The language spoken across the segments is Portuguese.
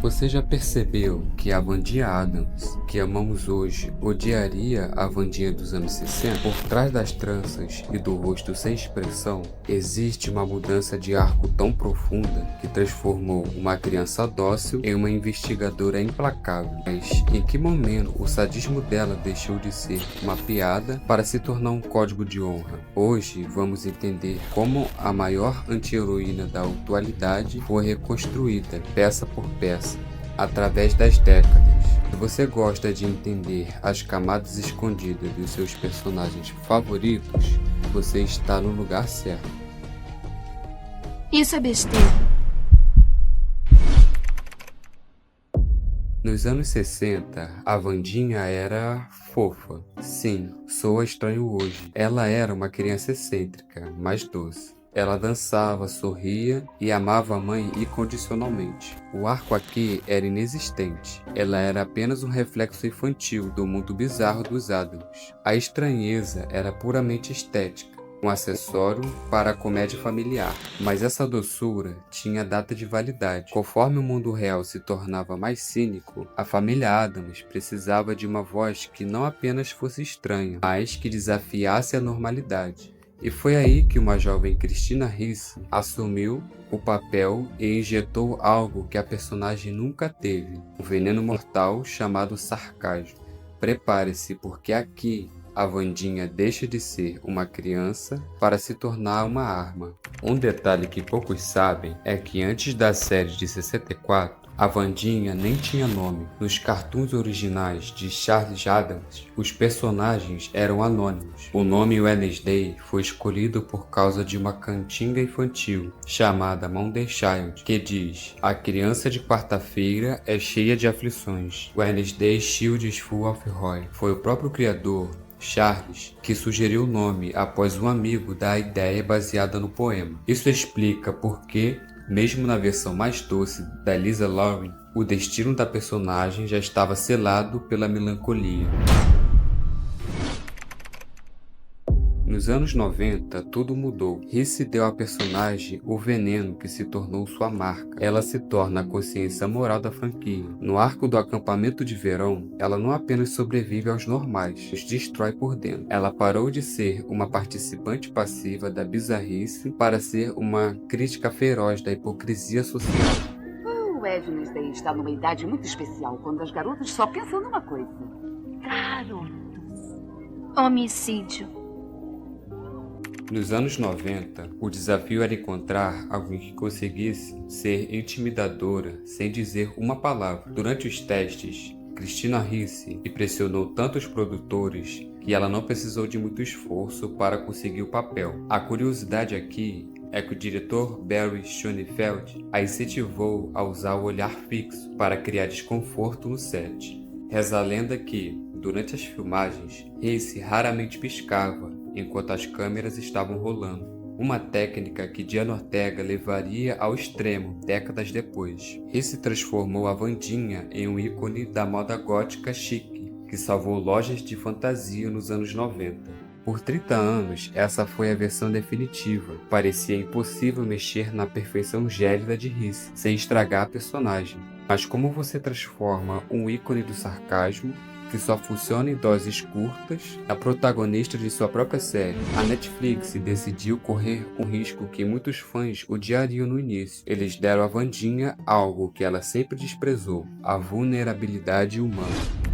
Você já percebeu que a Wandinha Adams, que amamos hoje, odiaria a Wandinha dos anos 60? Por trás das tranças e do rosto sem expressão, existe uma mudança de arco tão profunda que transformou uma criança dócil em uma investigadora implacável. Mas em que momento o sadismo dela deixou de ser uma piada para se tornar um código de honra? Hoje vamos entender como a maior anti-heroína da atualidade foi reconstruída, peça por peça, através das décadas. Se você gosta de entender as camadas escondidas dos seus personagens favoritos, você está no lugar certo. Isso é besteira. Nos anos 60, a Wandinha era fofa. Sim, soa estranho hoje. Ela era uma criança excêntrica, mas doce. Ela dançava, sorria e amava a mãe incondicionalmente. O arco aqui era inexistente. Ela era apenas um reflexo infantil do mundo bizarro dos Addams. A estranheza era puramente estética, um acessório para a comédia familiar. Mas essa doçura tinha data de validade. Conforme o mundo real se tornava mais cínico, a família Addams precisava de uma voz que não apenas fosse estranha, mas que desafiasse a normalidade. E foi aí que uma jovem Christina Ricci assumiu o papel e injetou algo que a personagem nunca teve, um veneno mortal chamado sarcasmo. Prepare-se, porque aqui a Wandinha deixa de ser uma criança para se tornar uma arma. Um detalhe que poucos sabem é que antes da série de 64, a Wandinha nem tinha nome. Nos cartoons originais de Charles Addams, os personagens eram anônimos. O nome Wednesday foi escolhido por causa de uma cantiga infantil chamada Monday Child, que diz: a criança de quarta-feira é cheia de aflições. Wednesday Child is full of joy. Foi o próprio criador, Charles, que sugeriu o nome após um amigo dar a ideia baseada no poema. Isso explica por que, mesmo na versão mais doce da Lisa Loring, o destino da personagem já estava selado pela melancolia. Nos anos 90, tudo mudou. Ricci deu à personagem o veneno que se tornou sua marca. Ela se torna a consciência moral da franquia. No arco do acampamento de verão, ela não apenas sobrevive aos normais, os destrói por dentro. Ela parou de ser uma participante passiva da bizarrice para ser uma crítica feroz da hipocrisia social. O Wednesday está numa idade muito especial, quando as garotas só pensam numa coisa: garotos. Homicídio. Nos anos 90, o desafio era encontrar alguém que conseguisse ser intimidadora sem dizer uma palavra. Durante os testes, Christina Ricci impressionou tanto os produtores que ela não precisou de muito esforço para conseguir o papel. A curiosidade aqui é que o diretor Barry Schoenfeld a incentivou a usar o olhar fixo para criar desconforto no set. Reza a lenda que, durante as filmagens, Ricci raramente piscava enquanto as câmeras estavam rolando, uma técnica que Diana Ortega levaria ao extremo décadas depois. Ricci transformou a Wandinha em um ícone da moda gótica chique, que salvou lojas de fantasia nos anos 90. Por 30 anos, essa foi a versão definitiva. Parecia impossível mexer na perfeição gélida de Ricci, sem estragar a personagem. Mas como você transforma um ícone do sarcasmo, que só funciona em doses curtas, a protagonista de sua própria série? A Netflix decidiu correr um risco que muitos fãs odiariam no início. Eles deram à Wandinha algo que ela sempre desprezou: a vulnerabilidade humana.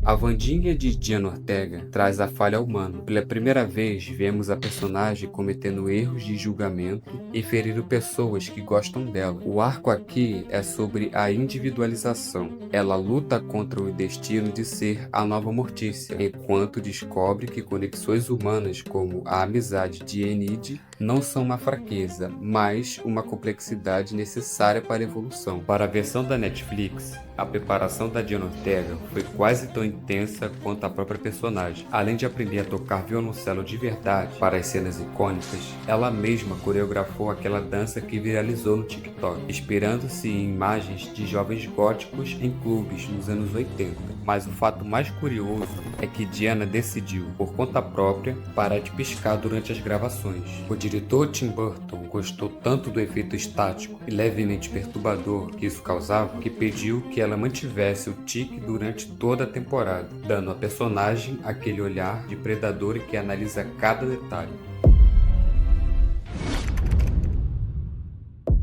A Wandinha de Diana Ortega traz a falha humana. Pela primeira vez, vemos a personagem cometendo erros de julgamento e ferindo pessoas que gostam dela. O arco aqui é sobre a individualização. Ela luta contra o destino de ser a nova Mortícia, enquanto descobre que conexões humanas como a amizade de Enid não são uma fraqueza, mas uma complexidade necessária para a evolução. Para a versão da Netflix, a preparação da Diana Ortega foi quase tão intensa quanto a própria personagem. Além de aprender a tocar violoncelo de verdade para as cenas icônicas, ela mesma coreografou aquela dança que viralizou no TikTok, inspirando-se em imagens de jovens góticos em clubes nos anos 80. Mas o fato mais curioso é que Diana decidiu, por conta própria, parar de piscar durante as gravações. O diretor Tim Burton gostou tanto do efeito estático e levemente perturbador que isso causava que pediu que ela mantivesse o tique durante toda a temporada, dando à personagem aquele olhar de predador que analisa cada detalhe.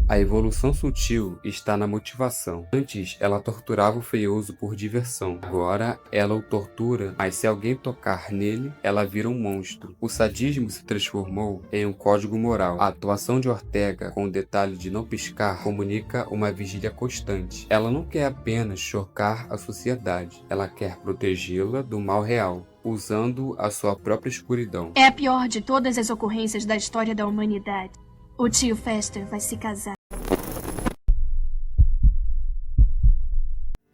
A evolução sutil está na motivação. Antes, ela torturava o feioso por diversão. Agora, ela o tortura, mas se alguém tocar nele, ela vira um monstro. O sadismo se transformou em um código moral. A atuação de Ortega, com o detalhe de não piscar, comunica uma vigília constante. Ela não quer apenas chocar a sociedade, ela quer protegê-la do mal real, usando a sua própria escuridão. É a pior de todas as ocorrências da história da humanidade. O tio Fester vai se casar.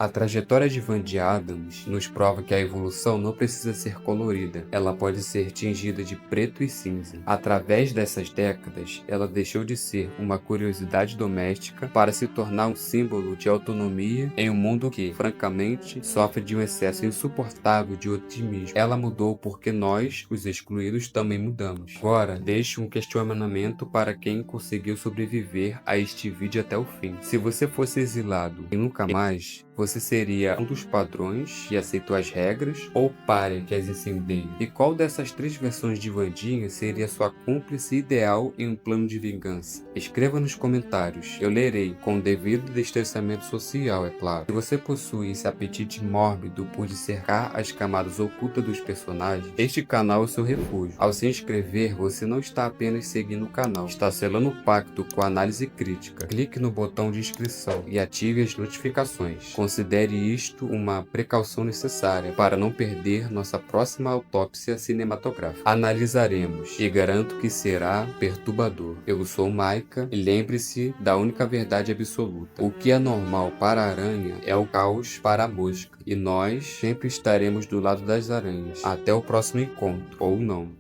A trajetória de Vandy Adams nos prova que a evolução não precisa ser colorida, ela pode ser tingida de preto e cinza. Através dessas décadas, ela deixou de ser uma curiosidade doméstica para se tornar um símbolo de autonomia em um mundo que, francamente, sofre de um excesso insuportável de otimismo. Ela mudou porque nós, os excluídos, também mudamos. Agora, deixe um questionamento para quem conseguiu sobreviver a este vídeo até o fim. Se você fosse exilado e nunca mais, você seria um dos padrões que aceitou as regras ou pária que as incendeia? E qual dessas três versões de Vandinha seria sua cúmplice ideal em um plano de vingança? Escreva nos comentários, eu lerei, com o devido distanciamento social, é claro. Se você possui esse apetite mórbido por dissecar as camadas ocultas dos personagens, este canal é o seu refúgio. Ao se inscrever, você não está apenas seguindo o canal, está selando o pacto com a análise crítica. Clique no botão de inscrição e ative as notificações. Considere isto uma precaução necessária para não perder nossa próxima autópsia cinematográfica. Analisaremos e garanto que será perturbador. Eu sou Maika e lembre-se da única verdade absoluta. O que é normal para a aranha é o caos para a mosca. E nós sempre estaremos do lado das aranhas. Até o próximo encontro, ou não.